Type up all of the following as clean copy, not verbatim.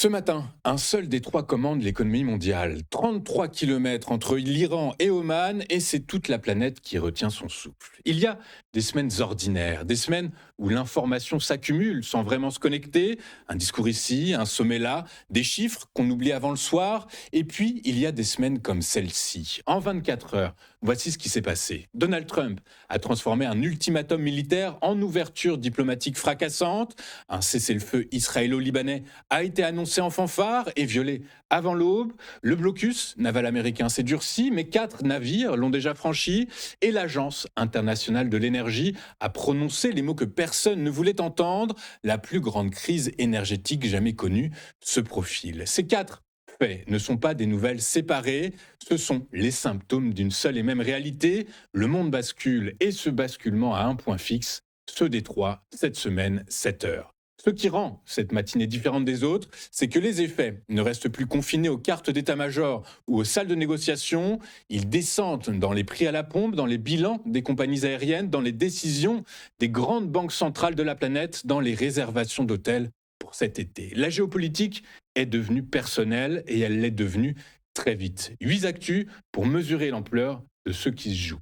Ce matin, un seul détroit commande l'économie mondiale. 33 kilomètres entre l'Iran et Oman, et c'est toute la planète qui retient son souffle. Il y a des semaines ordinaires, des semaines où l'information s'accumule sans vraiment se connecter, un discours ici, un sommet là, des chiffres qu'on oublie avant le soir, et puis il y a des semaines comme celle-ci. En 24 heures, voici ce qui s'est passé. Donald Trump a transformé un ultimatum militaire en ouverture diplomatique fracassante, un cessez-le-feu israélo-libanais a été annoncé en fanfare et violé avant l'aube. Le blocus naval américain s'est durci, mais 4 navires l'ont déjà franchi et l'Agence internationale de l'énergie a prononcé les mots que personne ne voulait entendre. La plus grande crise énergétique jamais connue se profile. Ces 4 faits ne sont pas des nouvelles séparées, ce sont les symptômes d'une seule et même réalité. Le monde bascule et ce basculement a un point fixe, ce détroit, cette semaine, 7 heures. Ce qui rend cette matinée différente des autres, c'est que les effets ne restent plus confinés aux cartes d'état-major ou aux salles de négociation, ils descendent dans les prix à la pompe, dans les bilans des compagnies aériennes, dans les décisions des grandes banques centrales de la planète, dans les réservations d'hôtels pour cet été. La géopolitique est devenue personnelle et elle l'est devenue très vite. 8 actus pour mesurer l'ampleur de ce qui se joue.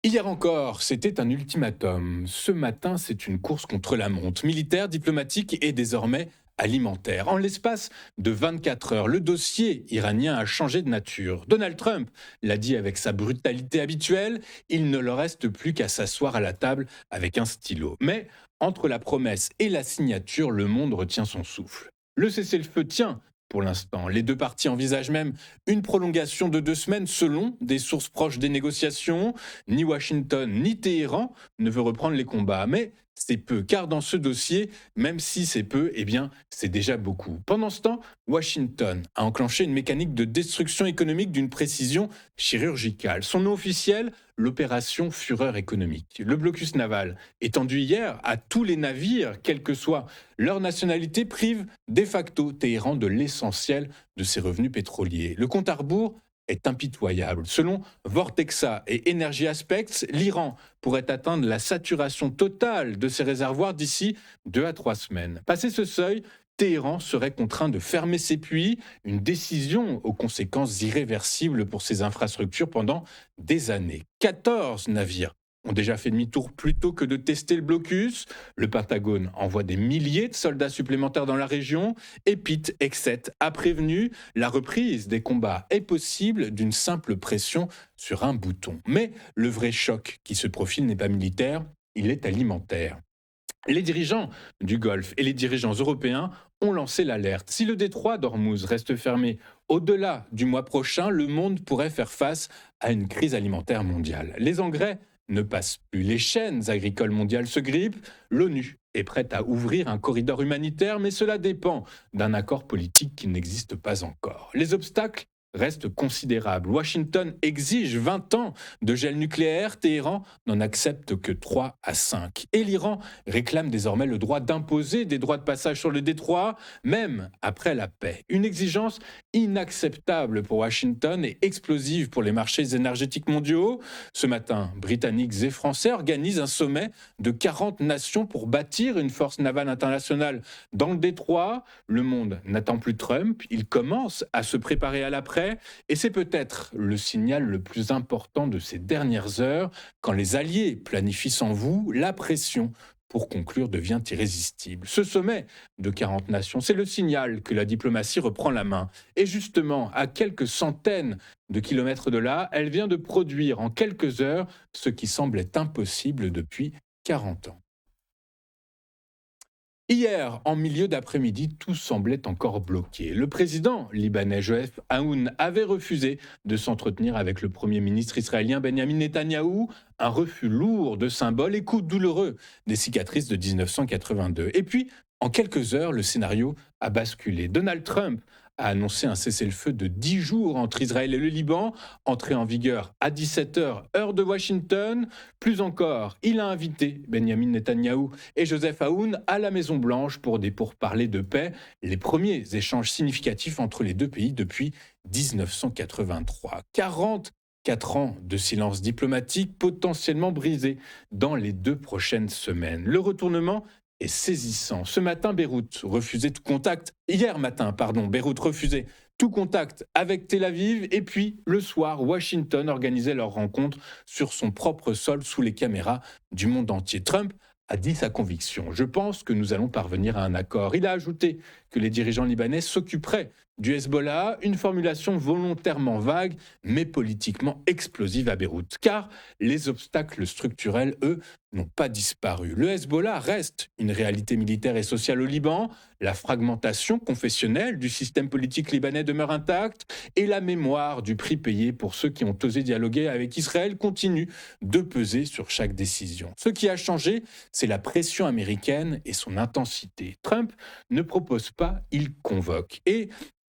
Hier encore, c'était un ultimatum. Ce matin, c'est une course contre la montre, militaire, diplomatique et désormais alimentaire. En l'espace de 24 heures, le dossier iranien a changé de nature. Donald Trump l'a dit avec sa brutalité habituelle, il ne leur reste plus qu'à s'asseoir à la table avec un stylo. Mais entre la promesse et la signature, le monde retient son souffle. Le cessez-le-feu tient pour l'instant. Les deux parties envisagent même une prolongation de 2 semaines selon des sources proches des négociations. Ni Washington ni Téhéran ne veut reprendre les combats. Mais c'est peu, car dans ce dossier, même si c'est peu, eh bien, c'est déjà beaucoup. Pendant ce temps, Washington a enclenché une mécanique de destruction économique d'une précision chirurgicale. Son nom officiel, l'opération Fureur économique. Le blocus naval, étendu hier à tous les navires, quelle que soit leur nationalité, prive de facto Téhéran de l'essentiel de ses revenus pétroliers. Le compte à rebours est impitoyable. Selon Vortexa et Energy Aspects, l'Iran pourrait atteindre la saturation totale de ses réservoirs d'ici 2 à 3 semaines. Passé ce seuil, Téhéran serait contraint de fermer ses puits, une décision aux conséquences irréversibles pour ses infrastructures pendant des années. 14 navires ont déjà fait demi-tour plutôt que de tester le blocus. Le Pentagone envoie des milliers de soldats supplémentaires dans la région et Pete Hegseth a prévenu la reprise des combats est possible d'une simple pression sur un bouton. Mais le vrai choc qui se profile n'est pas militaire, il est alimentaire. Les dirigeants du Golfe et les dirigeants européens ont lancé l'alerte. Si le détroit d'Ormuz reste fermé au-delà du mois prochain, le monde pourrait faire face à une crise alimentaire mondiale. Les engrais ne passent plus, les chaînes agricoles mondiales se grippent, l'ONU est prête à ouvrir un corridor humanitaire, mais cela dépend d'un accord politique qui n'existe pas encore. Les obstacles restent considérables. Washington exige 20 ans de gel nucléaire, Téhéran n'en accepte que 3 à 5. Et l'Iran réclame désormais le droit d'imposer des droits de passage sur le détroit, même après la paix. Une exigence inacceptable pour Washington et explosive pour les marchés énergétiques mondiaux. Ce matin, Britanniques et Français organisent un sommet de 40 nations pour bâtir une force navale internationale dans le détroit. Le monde n'attend plus Trump, il commence à se préparer à l'après. Et c'est peut-être le signal le plus important de ces dernières heures. Quand les alliés planifient sans vous, la pression pour conclure devient irrésistible. Ce sommet de 40 nations, c'est le signal que la diplomatie reprend la main. Et justement, à quelques centaines de kilomètres de là, elle vient de produire en quelques heures ce qui semblait impossible depuis 40 ans. Hier, en milieu d'après-midi, tout semblait encore bloqué. Le président libanais Joseph Aoun avait refusé de s'entretenir avec le premier ministre israélien Benjamin Netanyahou, un refus lourd de symboles et coup douloureux des cicatrices de 1982. Et puis, en quelques heures, le scénario a basculé. Donald Trump a annoncé un cessez-le-feu de 10 jours entre Israël et le Liban, entré en vigueur à 17 heures, heure de Washington. Plus encore, il a invité Benjamin Netanyahou et Joseph Aoun à la Maison-Blanche pour des pourparlers de paix, les premiers échanges significatifs entre les deux pays depuis 1983. 44 ans de silence diplomatique potentiellement brisé dans les 2 prochaines semaines. Le retournement est saisissant. Ce matin, Beyrouth refusait tout contact. Hier matin, pardon, Beyrouth refusait tout contact avec Tel Aviv. Et puis, le soir, Washington organisait leur rencontre sur son propre sol sous les caméras du monde entier. Trump a dit sa conviction. Je pense que nous allons parvenir à un accord. Il a ajouté que les dirigeants libanais s'occuperaient du Hezbollah, une formulation volontairement vague, mais politiquement explosive à Beyrouth. Car les obstacles structurels, eux, n'ont pas disparu. Le Hezbollah reste une réalité militaire et sociale au Liban, la fragmentation confessionnelle du système politique libanais demeure intacte, et la mémoire du prix payé pour ceux qui ont osé dialoguer avec Israël continue de peser sur chaque décision. Ce qui a changé, c'est la pression américaine et son intensité. Trump ne propose pas, il convoque. Et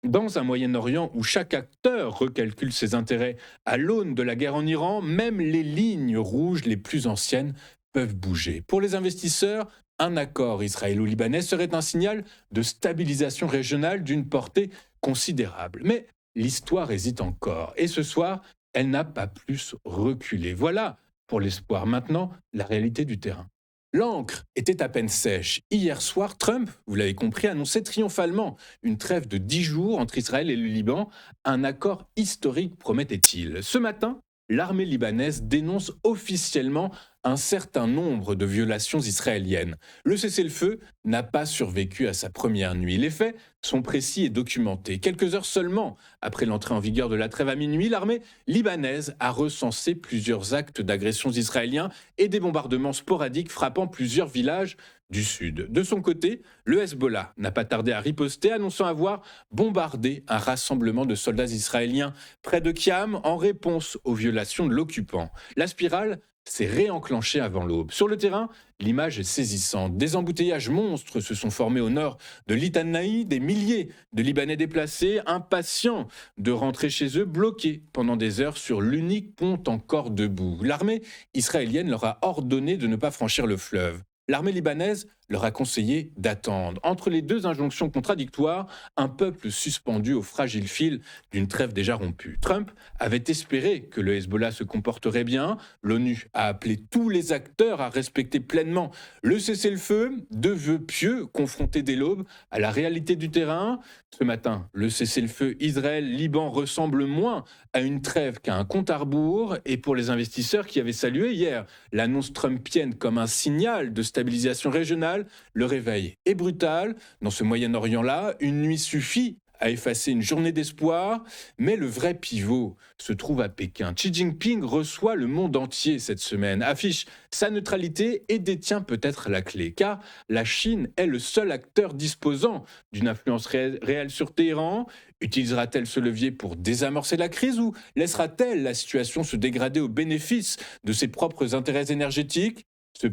dans un Moyen-Orient où chaque acteur recalcule ses intérêts à l'aune de la guerre en Iran, même les lignes rouges les plus anciennes peuvent bouger. Pour les investisseurs, un accord israélo-libanais serait un signal de stabilisation régionale d'une portée considérable. Mais l'histoire hésite encore. Et ce soir, elle n'a pas plus reculé. Voilà pour l'espoir. Maintenant, la réalité du terrain. L'encre était à peine sèche. Hier soir, Trump, vous l'avez compris, annonçait triomphalement une trêve de 10 jours entre Israël et le Liban. Un accord historique, promettait-il. Ce matin, l'armée libanaise dénonce officiellement un certain nombre de violations israéliennes. Le cessez-le-feu n'a pas survécu à sa première nuit. Les faits sont précis et documentés. Quelques heures seulement après l'entrée en vigueur de la trêve à minuit, l'armée libanaise a recensé plusieurs actes d'agressions israéliens et des bombardements sporadiques frappant plusieurs villages du sud. De son côté, le Hezbollah n'a pas tardé à riposter, annonçant avoir bombardé un rassemblement de soldats israéliens près de Kiam en réponse aux violations de l'occupant. La spirale s'est réenclenchée avant l'aube. Sur le terrain, l'image est saisissante. Des embouteillages monstres se sont formés au nord de Litanaï, des milliers de Libanais déplacés, impatients de rentrer chez eux, bloqués pendant des heures sur l'unique pont encore debout. L'armée israélienne leur a ordonné de ne pas franchir le fleuve. L'armée libanaise leur a conseillé d'attendre. Entre les deux injonctions contradictoires, un peuple suspendu au fragile fil d'une trêve déjà rompue. Trump avait espéré que le Hezbollah se comporterait bien. L'ONU a appelé tous les acteurs à respecter pleinement le cessez-le-feu, deux vœux pieux confrontés dès l'aube à la réalité du terrain. Ce matin, le cessez-le-feu Israël-Liban ressemble moins à une trêve qu'à un compte à rebours. Et pour les investisseurs qui avaient salué hier l'annonce trumpienne comme un signal de stabilisation régionale, le réveil est brutal. Dans ce Moyen-Orient-là, une nuit suffit à effacer une journée d'espoir, mais le vrai pivot se trouve à Pékin. Xi Jinping reçoit le monde entier cette semaine, affiche sa neutralité et détient peut-être la clé, car la Chine est le seul acteur disposant d'une influence réelle sur Téhéran. Utilisera-t-elle ce levier pour désamorcer la crise ou laissera-t-elle la situation se dégrader au bénéfice de ses propres intérêts énergétiques ? Ce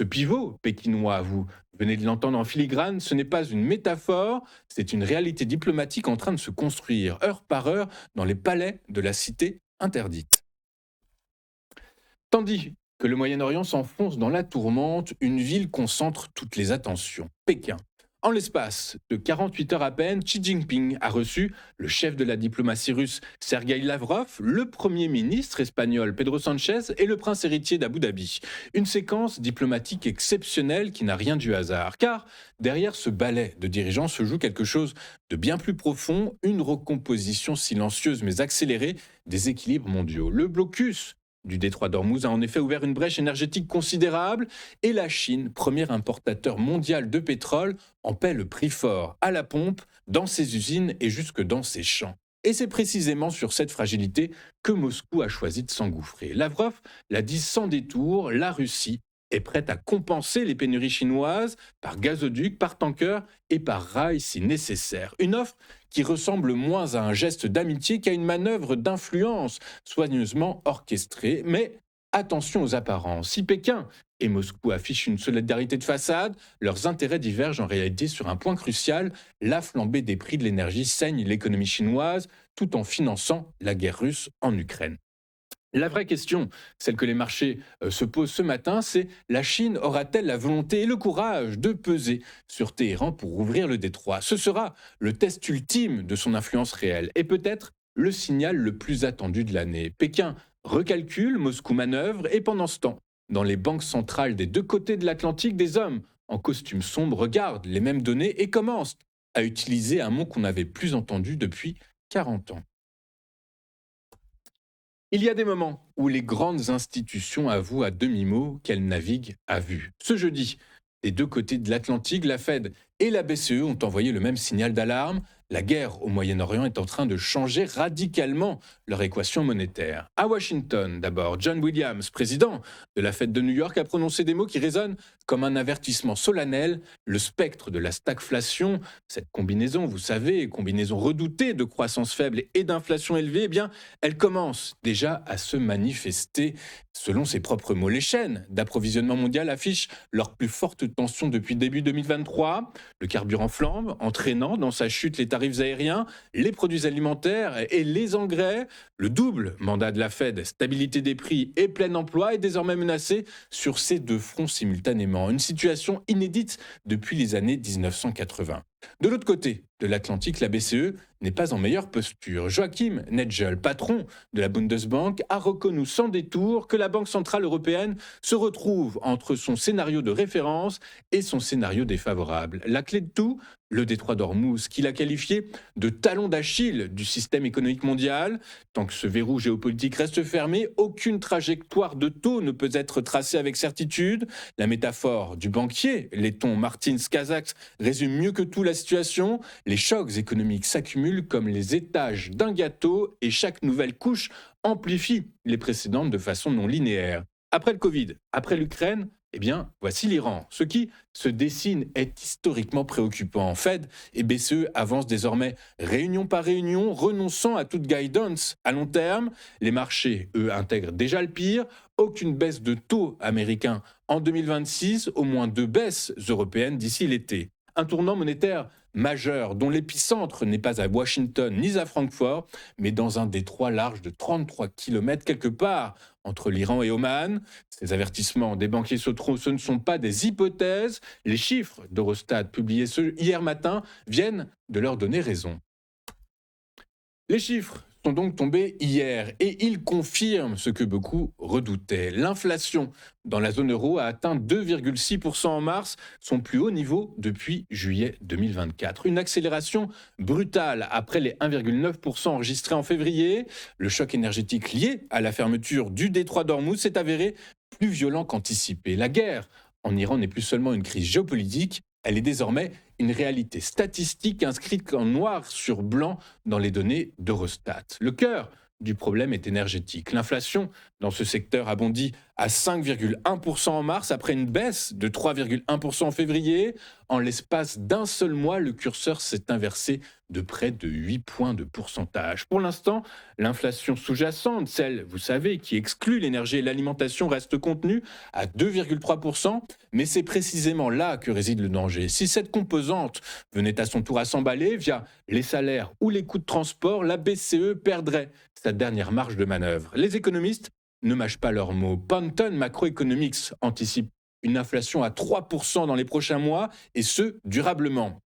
pivot pékinois, vous venez de l'entendre en filigrane, ce n'est pas une métaphore, c'est une réalité diplomatique en train de se construire heure par heure dans les palais de la cité interdite. Tandis que le Moyen-Orient s'enfonce dans la tourmente, une ville concentre toutes les attentions, Pékin. En l'espace de 48 heures à peine, Xi Jinping a reçu le chef de la diplomatie russe Sergueï Lavrov, le premier ministre espagnol Pedro Sanchez et le prince héritier d'Abu Dhabi. Une séquence diplomatique exceptionnelle qui n'a rien du hasard, car derrière ce ballet de dirigeants se joue quelque chose de bien plus profond, une recomposition silencieuse mais accélérée des équilibres mondiaux. Le blocus du détroit d'Ormuz a en effet ouvert une brèche énergétique considérable et la Chine, premier importateur mondial de pétrole, en paie le prix fort, à la pompe, dans ses usines et jusque dans ses champs. Et c'est précisément sur cette fragilité que Moscou a choisi de s'engouffrer. Lavrov l'a dit sans détour, la Russie est prête à compenser les pénuries chinoises par gazoduc, par tanker et par rail si nécessaire. Une offre qui ressemble moins à un geste d'amitié qu'à une manœuvre d'influence soigneusement orchestrée. Mais attention aux apparences. Si Pékin et Moscou affichent une solidarité de façade, leurs intérêts divergent en réalité sur un point crucial. La flambée des prix de l'énergie saigne l'économie chinoise tout en finançant la guerre russe en Ukraine. La vraie question, celle que les marchés se posent ce matin, c'est la Chine aura-t-elle la volonté et le courage de peser sur Téhéran pour ouvrir le détroit ? Ce sera le test ultime de son influence réelle et peut-être le signal le plus attendu de l'année. Pékin recalcule, Moscou manœuvre et pendant ce temps, dans les banques centrales des deux côtés de l'Atlantique, des hommes en costume sombre regardent les mêmes données et commencent à utiliser un mot qu'on n'avait plus entendu depuis 40 ans. Il y a des moments où les grandes institutions avouent à demi-mot qu'elles naviguent à vue. Ce jeudi, des deux côtés de l'Atlantique, la Fed et la BCE ont envoyé le même signal d'alarme. La guerre au Moyen-Orient est en train de changer radicalement leur équation monétaire. À Washington, d'abord, John Williams, président de la Fed de New York, a prononcé des mots qui résonnent comme un avertissement solennel. Le spectre de la stagflation, cette combinaison, vous savez, combinaison redoutée de croissance faible et d'inflation élevée, eh bien, elle commence déjà à se manifester. Selon ses propres mots, les chaînes d'approvisionnement mondial affichent leur plus forte tension depuis début 2023. Le carburant flambe, entraînant dans sa chute les tarifs aériens, les produits alimentaires et les engrais. Le double mandat de la Fed, stabilité des prix et plein emploi, est désormais menacé sur ces deux fronts simultanément. Une situation inédite depuis les années 1980. De l'autre côté de l'Atlantique, la BCE n'est pas en meilleure posture. Joachim Nagel, patron de la Bundesbank, a reconnu sans détour que la Banque centrale européenne se retrouve entre son scénario de référence et son scénario défavorable. La clé de tout, le détroit d'Ormuz, qu'il a qualifié de talon d'Achille du système économique mondial. Tant que ce verrou géopolitique reste fermé, aucune trajectoire de taux ne peut être tracée avec certitude. La métaphore du banquier, letton Martin Kazaks, résume mieux que tout la situation. Les chocs économiques s'accumulent comme les étages d'un gâteau et chaque nouvelle couche amplifie les précédentes de façon non linéaire. Après le Covid, après l'Ukraine, eh bien, voici l'Iran. Ce qui se dessine est historiquement préoccupant. Fed et BCE avancent désormais réunion par réunion, renonçant à toute guidance à long terme. Les marchés, eux, intègrent déjà le pire. Aucune baisse de taux américain en 2026, au moins 2 baisses européennes d'ici l'été. Un tournant monétaire majeur dont l'épicentre n'est pas à Washington ni à Francfort, mais dans un détroit large de 33 km quelque part entre l'Iran et Oman. Ces avertissements des banquiers centraux, ce ne sont pas des hypothèses. Les chiffres d'Eurostat publiés hier matin viennent de leur donner raison. Les chiffres sont donc tombés hier et ils confirment ce que beaucoup redoutaient. L'inflation dans la zone euro a atteint 2,6% en mars, son plus haut niveau depuis juillet 2024. Une accélération brutale après les 1,9% enregistrés en février. Le choc énergétique lié à la fermeture du détroit d'Ormuz s'est avéré plus violent qu'anticipé. La guerre en Iran n'est plus seulement une crise géopolitique, elle est désormais une réalité statistique inscrite en noir sur blanc dans les données d'Eurostat. Le cœur du problème est énergétique. L'inflation dans ce secteur a bondi à 5,1% en mars après une baisse de 3,1% en février. En l'espace d'un seul mois, le curseur s'est inversé de près de 8 points de pourcentage. Pour l'instant, l'inflation sous-jacente, celle, vous savez, qui exclut l'énergie et l'alimentation, reste contenue à 2,3%, mais c'est précisément là que réside le danger. Si cette composante venait à son tour à s'emballer via les salaires ou les coûts de transport, la BCE perdrait sa dernière marge de manœuvre. Les économistes ne mâchent pas leurs mots. Ponton Macroeconomics anticipe une inflation à 3% dans les prochains mois, et ce, durablement.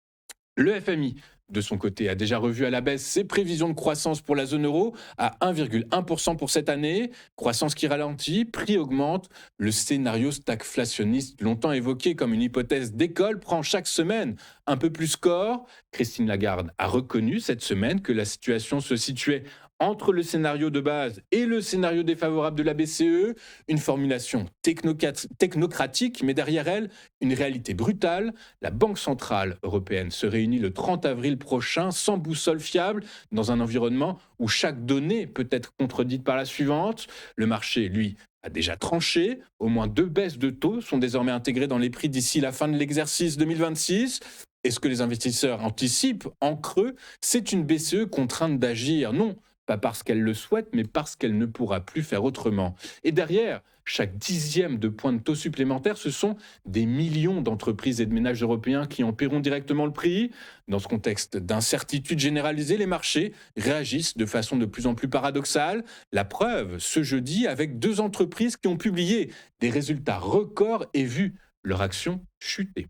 Le FMI, de son côté, a déjà revu à la baisse ses prévisions de croissance pour la zone euro à 1,1% pour cette année. Croissance qui ralentit, prix augmente. Le scénario stagflationniste, longtemps évoqué comme une hypothèse d'école, prend chaque semaine un peu plus corps. Christine Lagarde a reconnu cette semaine que la situation se situait entre le scénario de base et le scénario défavorable de la BCE, une formulation technocratique, mais derrière elle, une réalité brutale. La Banque centrale européenne se réunit le 30 avril prochain, sans boussole fiable, dans un environnement où chaque donnée peut être contredite par la suivante. Le marché, lui, a déjà tranché. Au moins 2 baisses de taux sont désormais intégrées dans les prix d'ici la fin de l'exercice 2026. Et ce que les investisseurs anticipent en creux, c'est une BCE contrainte d'agir. Non, pas parce qu'elle le souhaite, mais parce qu'elle ne pourra plus faire autrement. Et derrière, chaque dixième de point de taux supplémentaire, ce sont des millions d'entreprises et de ménages européens qui en paieront directement le prix. Dans ce contexte d'incertitude généralisée, les marchés réagissent de façon de plus en plus paradoxale. La preuve, ce jeudi, avec 2 entreprises qui ont publié des résultats records et vu leur action chuter.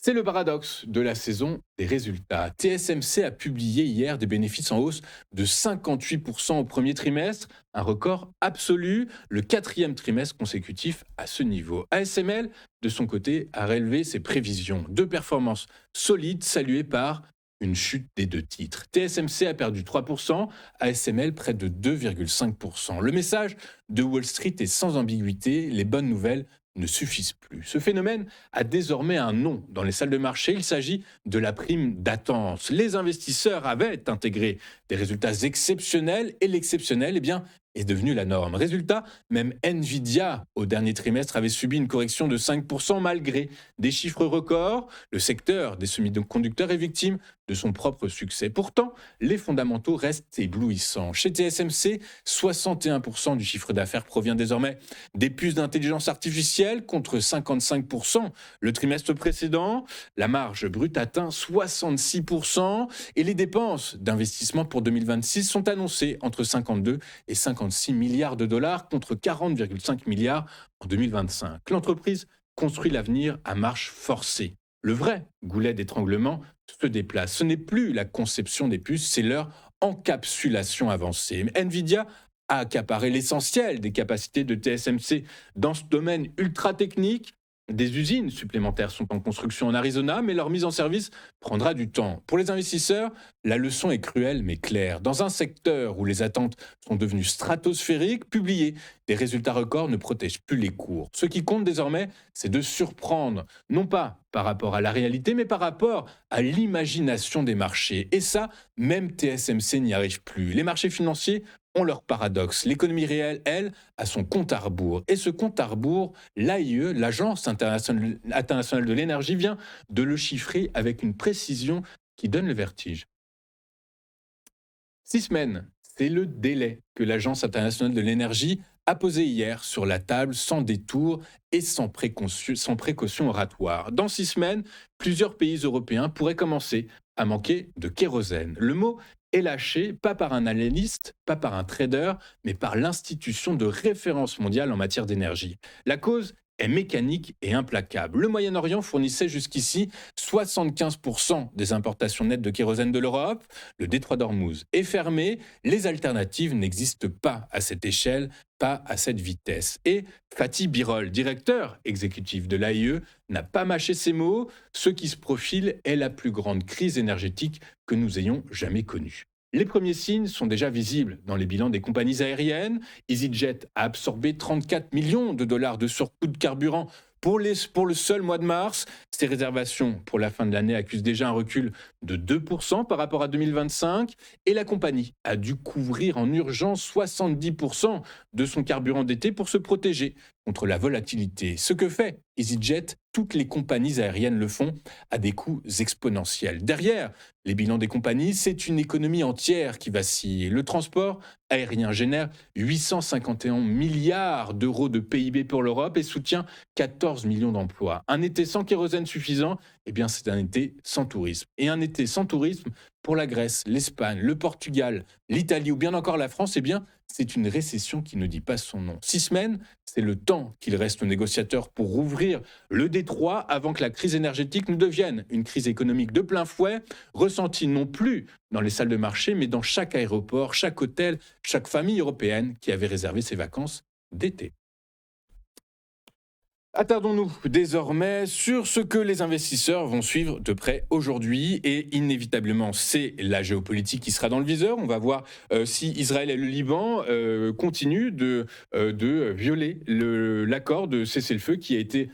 C'est le paradoxe de la saison des résultats. TSMC a publié hier des bénéfices en hausse de 58% au premier trimestre, un record absolu, le quatrième trimestre consécutif à ce niveau. ASML, de son côté, a relevé ses prévisions. Deux performances solides saluées par une chute des deux titres. TSMC a perdu 3%, ASML près de 2,5%. Le message de Wall Street est sans ambiguïté, les bonnes nouvelles ne suffisent plus. Ce phénomène a désormais un nom dans les salles de marché, il s'agit de la prime d'attente. Les investisseurs avaient intégré des résultats exceptionnels et l'exceptionnel est devenu la norme. Résultat, même Nvidia au dernier trimestre avait subi une correction de 5% malgré des chiffres records. Le secteur des semi-conducteurs est victime de son propre succès. Pourtant, les fondamentaux restent éblouissants. Chez TSMC, 61% du chiffre d'affaires provient désormais des puces d'intelligence artificielle contre 55% le trimestre précédent. La marge brute atteint 66% et les dépenses d'investissement pour 2026 sont annoncées entre 52 et 56 milliards de dollars contre 40,5 milliards en 2025. L'entreprise construit l'avenir à marche forcée. Le vrai goulet d'étranglement se déplace. Ce n'est plus la conception des puces, c'est leur encapsulation avancée. Nvidia a accaparé l'essentiel des capacités de TSMC dans ce domaine ultra technique. Des usines supplémentaires sont en construction en Arizona, mais leur mise en service prendra du temps. Pour les investisseurs, la leçon est cruelle mais claire. Dans un secteur où les attentes sont devenues stratosphériques, publier des résultats records ne protège plus les cours. Ce qui compte désormais, c'est de surprendre, non pas par rapport à la réalité, mais par rapport à l'imagination des marchés. Et ça, même TSMC n'y arrive plus. Les marchés financiers ont leur paradoxe. L'économie réelle, elle, a son compte à rebours. Et ce compte à rebours, l'AIE, l'Agence internationale de l'énergie, vient de le chiffrer avec une précision qui donne le vertige. 6 semaines, c'est le délai que l'Agence internationale de l'énergie a posé hier sur la table sans détour et sans précaution oratoire. Dans 6 semaines, plusieurs pays européens pourraient commencer à manquer de kérosène. Le mot est lâché, pas par un analyste, pas par un trader, mais par l'institution de référence mondiale en matière d'énergie. La cause est mécanique et implacable. Le Moyen-Orient fournissait jusqu'ici 75% des importations nettes de kérosène de l'Europe. Le détroit d'Ormuz est fermé. Les alternatives n'existent pas à cette échelle, pas à cette vitesse. Et Fatih Birol, directeur exécutif de l'AIE, n'a pas mâché ses mots. Ce qui se profile est la plus grande crise énergétique que nous ayons jamais connue. Les premiers signes sont déjà visibles dans les bilans des compagnies aériennes. EasyJet a absorbé 34 millions de dollars de surcoût de carburant pour le seul mois de mars. Ses réservations pour la fin de l'année accusent déjà un recul de 2% par rapport à 2025 et la compagnie a dû couvrir en urgence 70% de son carburant d'été pour se protéger contre la volatilité. Ce que fait EasyJet, toutes les compagnies aériennes le font à des coûts exponentiels. Derrière les bilans des compagnies, c'est une économie entière qui vacille. Le transport aérien génère 851 milliards d'euros de PIB pour l'Europe et soutient 14 millions d'emplois. Un été sans kérosène suffisant, c'est un été sans tourisme. Et un été sans tourisme pour la Grèce, l'Espagne, le Portugal, l'Italie ou bien encore la France, c'est une récession qui ne dit pas son nom. 6 semaines, c'est le temps qu'il reste aux négociateurs pour rouvrir le détroit avant que la crise énergétique ne devienne une crise économique de plein fouet, ressentie non plus dans les salles de marché, mais dans chaque aéroport, chaque hôtel, chaque famille européenne qui avait réservé ses vacances d'été. Attardons-nous désormais sur ce que les investisseurs vont suivre de près aujourd'hui et inévitablement c'est la géopolitique qui sera dans le viseur. On va voir si Israël et le Liban continuent de violer l'accord de cessez-le-feu qui a été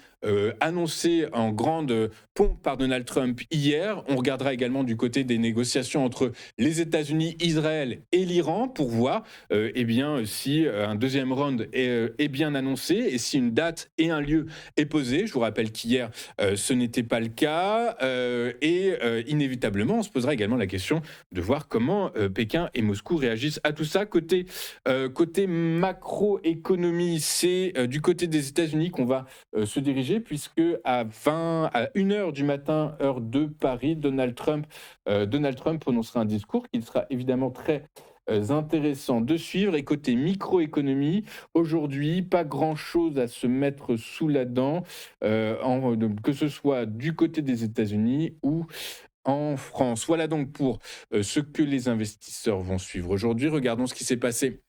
annoncé en grande pompe par Donald Trump hier. On regardera également du côté des négociations entre les États-Unis, Israël et l'Iran pour voir si un deuxième round est bien annoncé et si une date et un lieu est posé. Je vous rappelle qu'hier, ce n'était pas le cas. Inévitablement, on se posera également la question de voir comment Pékin et Moscou réagissent à tout ça. Côté macroéconomie, c'est du côté des États-Unis qu'on va se diriger, puisque à 1h du matin, heure de Paris, Donald Trump prononcera un discours qui sera évidemment très intéressants de suivre. Et côté microéconomie, aujourd'hui, pas grand-chose à se mettre sous la dent, que ce soit du côté des États-Unis ou en France. Voilà donc pour ce que les investisseurs vont suivre aujourd'hui. Regardons ce qui s'est passé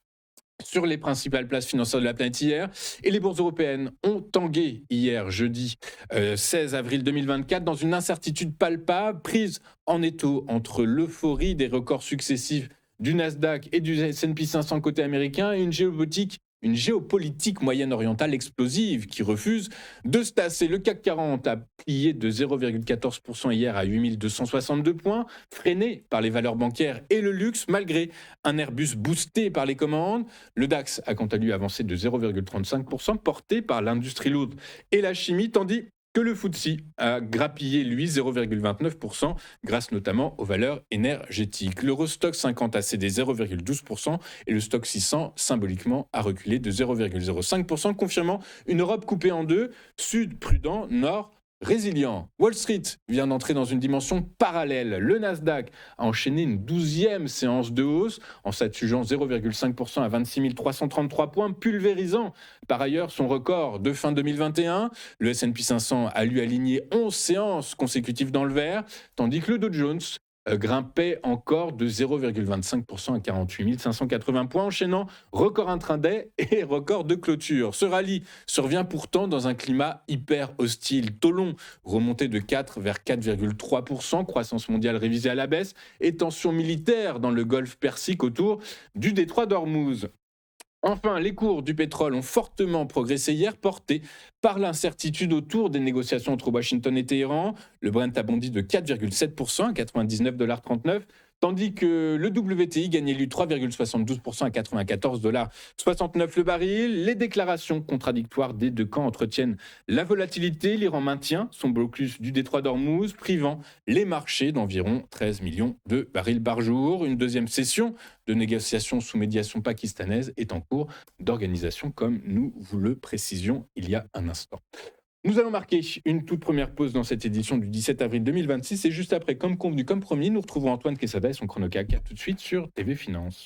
sur les principales places financières de la planète hier. Et les bourses européennes ont tangué hier, jeudi 16 avril 2024, dans une incertitude palpable, prise en étau entre l'euphorie des records successifs du Nasdaq et du S&P 500 côté américain et une géopolitique moyenne-orientale explosive qui refuse de se tasser. Le CAC 40 a plié de 0,14% hier à 8262 points, freiné par les valeurs bancaires et le luxe, malgré un Airbus boosté par les commandes. Le DAX a quant à lui avancé de 0,35%, porté par l'industrie lourde et la chimie, tandis que le FTSE a grappillé, lui, 0,29%, grâce notamment aux valeurs énergétiques. L'Eurostock 50 a cédé 0,12% et le Stock 600, symboliquement, a reculé de 0,05%, confirmant une Europe coupée en deux, sud prudent, nord résilient. Wall Street vient d'entrer dans une dimension parallèle. Le Nasdaq a enchaîné une 12e séance de hausse en s'adjugeant 0,5% à 26 333 points, pulvérisant par ailleurs son record de fin 2021. Le S&P 500 a lui aligné 11 séances consécutives dans le vert, tandis que le Dow Jones grimpait encore de 0,25% à 48 580 points, enchaînant record intraday et record de clôture. Ce rallye survient pourtant dans un climat hyper hostile. Taux long remonté de 4 vers 4,3%, croissance mondiale révisée à la baisse et tensions militaires dans le golfe Persique autour du détroit d'Ormuz. Enfin, les cours du pétrole ont fortement progressé hier, portés par l'incertitude autour des négociations entre Washington et Téhéran. Le Brent a bondi de 4,7% à 99,39 $, tandis que le WTI gagnait lui 3,72% à 94,69 $ le baril. Les déclarations contradictoires des deux camps entretiennent la volatilité. L'Iran maintient son blocus du détroit d'Ormuz, privant les marchés d'environ 13 millions de barils par jour. Une deuxième session de négociations sous médiation pakistanaise est en cours d'organisation, comme nous vous le précisions il y a un instant. Nous allons marquer une toute première pause dans cette édition du 17 avril 2026 et juste après, comme convenu, comme promis, nous retrouvons Antoine Quesada et son chronocalque. À tout de suite sur TV Finance.